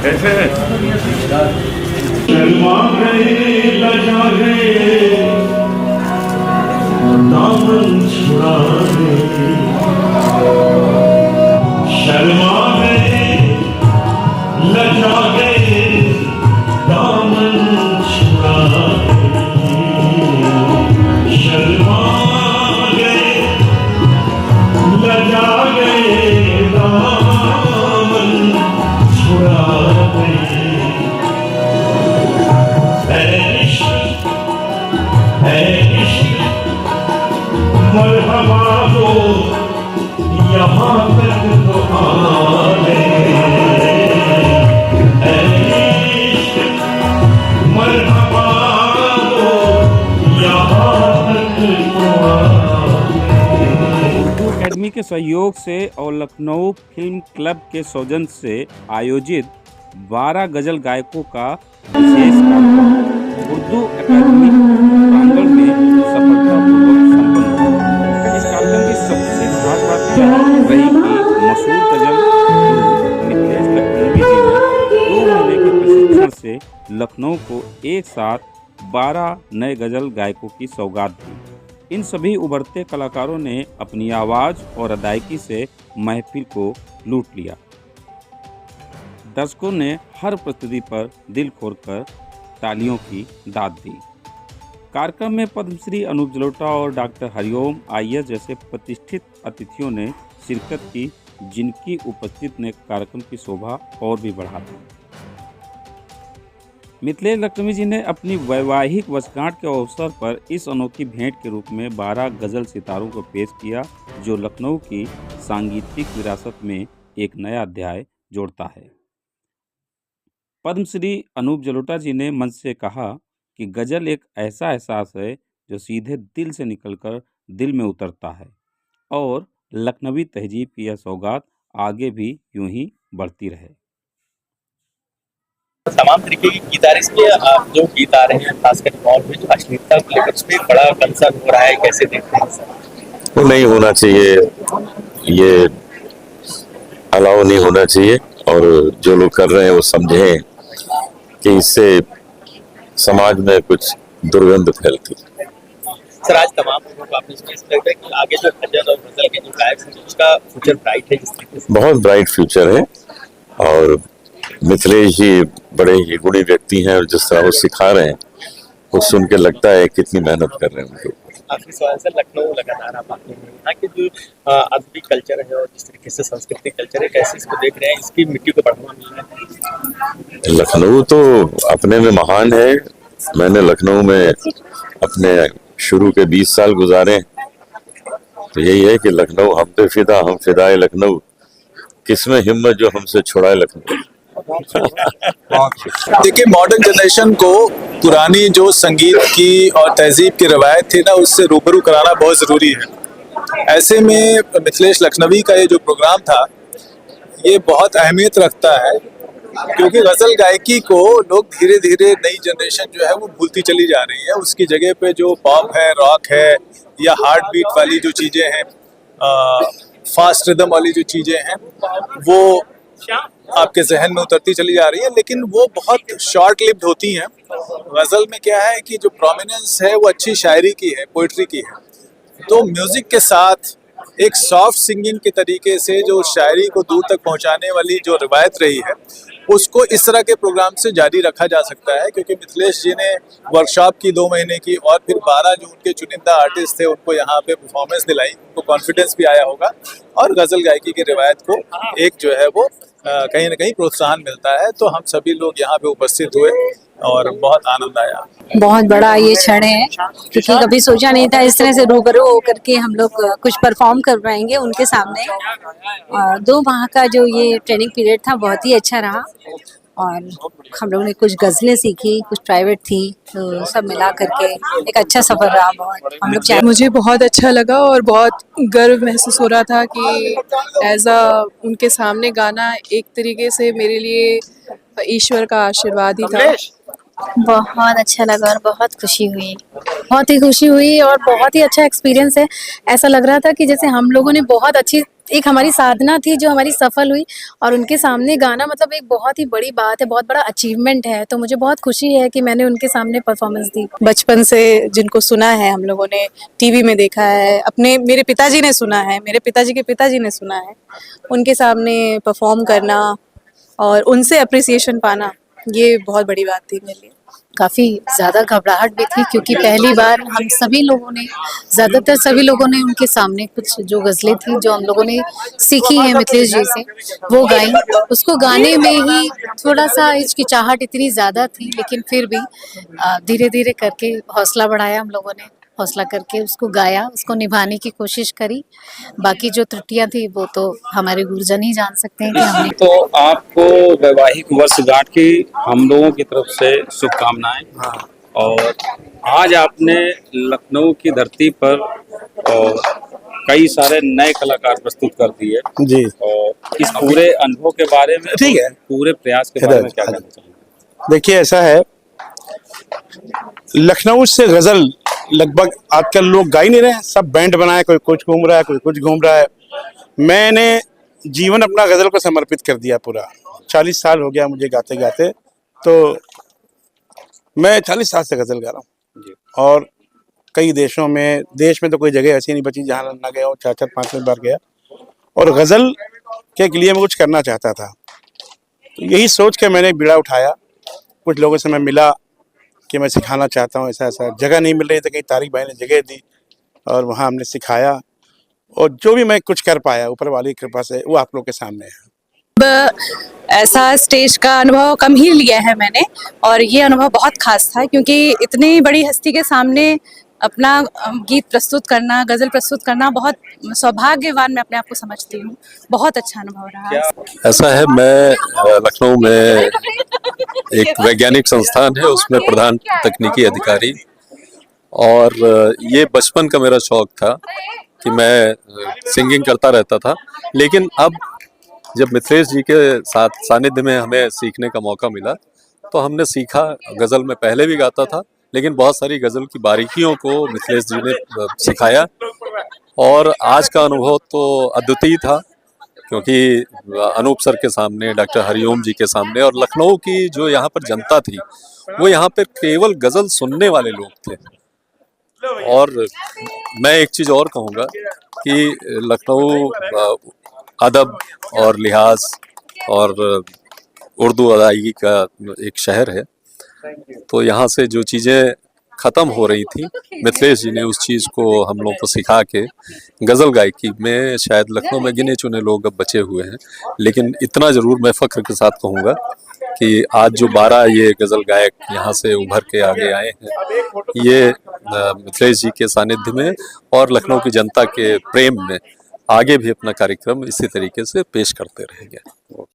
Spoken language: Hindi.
कैसे है? शर्मा गए लजा गए दामन छुड़ा गए, शर्मा गए लजा गए दामन छुड़ा गए, शर्मा गए लजा गए दामन छुड़ा गए। है इश्क मरहबा हो यहाँ तक तो आ गए, है इश्क मरहबा हो यहाँ तक तो आ गए। उर्दू एकेडमी के सहयोग से और लखनऊ फिल्म क्लब के सौजन्य से आयोजित 12 गजल गायकों का विशेष कार्यक्रम उर्दू एकेडमी प्रांगण में सफलतापूर्वक संपन्न हुआ। इस कार्यक्रम की सबसे खास बात यह रही कि मशहूर गजल गुरु मिथिलेश लखनवी जी ने 2 महीने के प्रशिक्षण से लखनऊ को एक साथ 12 नए गजल गायकों की सौगात दी। इन सभी उभरते कलाकारों ने अपनी आवाज़ और अदायगी से महफिल को लूट लिया। दर्शकों ने हर प्रस्तुति पर दिल खोलकर तालियों की दाद दी। कार्यक्रम में पद्मश्री अनूप जलोटा और डॉक्टर हरिओम आय्यर जैसे प्रतिष्ठित अतिथियों ने शिरकत की, जिनकी उपस्थिति ने कार्यक्रम की शोभा और भी बढ़ा दी। मिथिलेश लखनवी जी ने अपनी वैवाहिक वर्षगांठ के अवसर पर इस अनोखी भेंट के रूप में 12 गजल सितारों को पेश किया, जो लखनऊ की सांगीतिक विरासत में एक नया अध्याय जोड़ता है। पद्मश्री अनूप जलोटा जी ने मंच से कहा कि गजल एक ऐसा एहसास है जो सीधे दिल से निकलकर दिल में उतरता है और लखनवी तहजीब की यह सौगात आगे भी यूं ही बढ़ती रहे। तमाम तरीके की गीतारिस्ट के आप जो गीत आ रहे हैं, खासकर मॉल में जो अश्लीलता को लेकर उस पर बड़ा कंसर्न हो रहा है, कैसे देखते हैं सर? वो नहीं होना चाहिए, ये अलाउ नहीं होना चाहिए, और जो लोग कर रहे हैं वो समझें कि इससे समाज में कुछ दुर्गंध फैलती है। सर, आज तमाम लोगों को आपने इसमें लगता है कि आगे जो गजल और गजल के जो गायक हैं उसका फ्यूचर ब्राइट है, जिस तरीके से बहुत ब्राइट फ्यूचर है। और मिथिलेश जी बड़े ही गुणी व्यक्ति हैं और जिस तरह वो सिखा रहे हैं वो सुन के लगता है कितनी मेहनत कर रहे हैं उनके ऊपर। आखिरी सवाल सर, लखनऊ लगातार आप आते हैं, यहाँ के जो अदबी कल्चर है और जिस तरीके से सांस्कृतिक कल्चर है, कैसे इसको देख रहे हैं, इसकी मिट्टी को बढ़ावा मिल रहा है? लखनऊ तो अपने में महान है। मैंने लखनऊ में अपने शुरू के 20 साल गुजारे, तो यही है कि लखनऊ हम पे फिदा, हम फिदाए लखनऊ, किसमें हिम्मत जो हमसे छुड़ाए लखनऊ। देखिए, मॉडर्न जनरेशन को पुरानी जो संगीत की और तहजीब की रवायत थी ना, उससे रूबरू कराना बहुत ज़रूरी है। ऐसे में मिथिलेश लखनवी का ये जो प्रोग्राम था ये बहुत अहमियत रखता है, क्योंकि गज़ल गायकी को लोग धीरे धीरे नई जनरेशन जो है वो भूलती चली जा रही है। उसकी जगह पे जो पॉप है, रॉक है या हार्ट बीट वाली जो चीज़ें हैं, फास्ट रिदम वाली जो चीज़ें हैं, वो आपके जहन में उतरती चली जा रही है, लेकिन वो बहुत शॉर्ट लिव्ड होती हैं। गज़ल में क्या है कि जो प्रोमिनेंस है वो अच्छी शायरी की है, पोइट्री की है। तो म्यूज़िक के साथ एक सॉफ्ट सिंगिंग के तरीके से जो शायरी को दूर तक पहुंचाने वाली जो रिवायत रही है, उसको इस तरह के प्रोग्राम से जारी रखा जा सकता है। क्योंकि मिथिलेश जी ने वर्कशॉप की 2 महीने की और फिर 12 जो उनके चुनिंदा आर्टिस्ट थे उनको यहाँ पे परफॉर्मेंस दिलाई, उनको कॉन्फिडेंस भी आया होगा और गज़ल गायकी की रिवायत को एक जो है वो कहीं ना कहीं प्रोत्साहन मिलता है। तो हम सभी लोग यहाँ पे उपस्थित हुए और बहुत आनंद आया। बहुत बड़ा ये क्षण है, क्योंकि कभी सोचा नहीं था इस तरह से रूबरू होकर के हम लोग कुछ परफॉर्म कर पाएंगे उनके सामने। और 2 माह का जो ये ट्रेनिंग पीरियड था बहुत ही अच्छा रहा और हम लोग ने कुछ गज़लें सीखी, कुछ प्राइवेट थी, तो सब मिला करके एक अच्छा सफ़र रहा। बहुत हम लोग मुझे बहुत अच्छा लगा और बहुत गर्व महसूस हो रहा था कि एज अ उनके सामने गाना एक तरीके से मेरे लिए ईश्वर का आशीर्वाद ही था। बहुत अच्छा लगा और बहुत खुशी हुई, बहुत ही खुशी हुई और बहुत ही अच्छा एक्सपीरियंस है। ऐसा लग रहा था कि जैसे हम लोगों ने बहुत अच्छी एक हमारी साधना थी जो हमारी सफल हुई, और उनके सामने गाना मतलब एक बहुत ही बड़ी बात है, बहुत बड़ा अचीवमेंट है। तो मुझे बहुत खुशी है कि मैंने उनके सामने परफॉर्मेंस दी। बचपन से जिनको सुना है हम लोगों ने, टीवी में देखा है, अपने मेरे पिताजी ने सुना है, मेरे पिताजी के पिताजी ने सुना है, उनके सामने परफॉर्म करना और उनसे अप्रिसिएशन पाना, ये बहुत बड़ी बात थी मेरे लिए। काफ़ी ज़्यादा घबराहट भी थी क्योंकि पहली बार हम सभी लोगों ने, ज़्यादातर सभी लोगों ने उनके सामने कुछ जो गज़लें थी जो हम लोगों ने सीखी है मिथिलेश जी से, वो गाई। उसको गाने में ही थोड़ा-सा हिचकिचाहट इतनी ज़्यादा थी, लेकिन फिर भी धीरे-धीरे करके हौसला बढ़ाया हम लोगों ने, हौसला करके उसको गाया, उसको निभाने की कोशिश करी। बाकी जो त्रुटियाँ थी वो तो हमारे गुरुजन ही जान सकते हैं कि हमने तो आपको वैवाहिक वर्षगांठ की हम लोगों की तरफ से शुभकामनाएं। और आज आपने लखनऊ की धरती पर और कई सारे नए कलाकार प्रस्तुत कर दिए जी और इस पूरे अनुभव के बारे में, ठीक है। पूरे प्रयास के बारे में क्या कहना चाहेंगे? देखिए ऐसा है, लखनऊ से गजल लगभग आजकल लोग गा ही नहीं रहे हैं, सब बैंड बनाए, कोई कुछ घूम रहा है, कोई कुछ घूम रहा है। मैंने जीवन अपना गजल को समर्पित कर दिया पूरा। 40 साल हो गया मुझे गाते गाते, तो मैं 40 साल से गजल गा रहा हूँ। और कई देशों में, देश में तो कोई जगह ऐसी नहीं बची जहाँ ना गया हूँ, 4-4 5-5 बार गया। और गजल के लिए मैं कुछ करना चाहता था, तो यही सोच के मैंने एक बीड़ा उठाया। कुछ लोगों से मैं मिला कि मैं सिखाना चाहता हूँ, ऐसा ऐसा जगह नहीं मिल रही थी, कहीं तारिक भाई ने जगह दी और वहाँ हमने सिखाया। और जो भी मैं कुछ कर पाया ऊपर वाली की कृपा से, वो आप लोग के सामने है। ऐसा स्टेज का अनुभव कम ही लिया है मैंने, और ये अनुभव बहुत खास था क्योंकि इतनी बड़ी हस्ती के सामने अपना गीत प्रस्तुत करना, गज़ल प्रस्तुत करना, बहुत सौभाग्यवान मैं अपने आप को समझती हूँ। बहुत अच्छा अनुभव रहा। ऐसा है, मैं लखनऊ में एक वैज्ञानिक संस्थान है, उसमें प्रधान तकनीकी अधिकारी, और ये बचपन का मेरा शौक था कि मैं सिंगिंग करता रहता था। लेकिन अब जब मिथिलेश जी के साथ सानिध्य में हमें सीखने का मौका मिला तो हमने सीखा। गज़ल में पहले भी गाता था, लेकिन बहुत सारी गज़ल की बारीकियों को मिथिलेश जी ने सिखाया। और आज का अनुभव तो अद्वितीय था, क्योंकि अनूप सर के सामने, डॉक्टर हरिओम जी के सामने, और लखनऊ की जो यहाँ पर जनता थी, वो यहाँ पर केवल गज़ल सुनने वाले लोग थे। और मैं एक चीज़ और कहूँगा कि लखनऊ अदब और लिहाज और उर्दू अदायगी का एक शहर है, तो यहाँ से जो चीज़ें ख़त्म हो रही थी, मिथिलेश जी ने उस चीज़ को हम लोग को सिखा के गज़ल गायकी में शायद लखनऊ में गिने चुने लोग अब बचे हुए हैं। लेकिन इतना ज़रूर मैं फ़ख्र के साथ कहूँगा कि आज जो 12 ये गज़ल गायक यहाँ से उभर के आगे आए हैं, ये मिथिलेश जी के सानिध्य में और लखनऊ की जनता के प्रेम में आगे भी अपना कार्यक्रम इसी तरीके से पेश करते रहेंगे।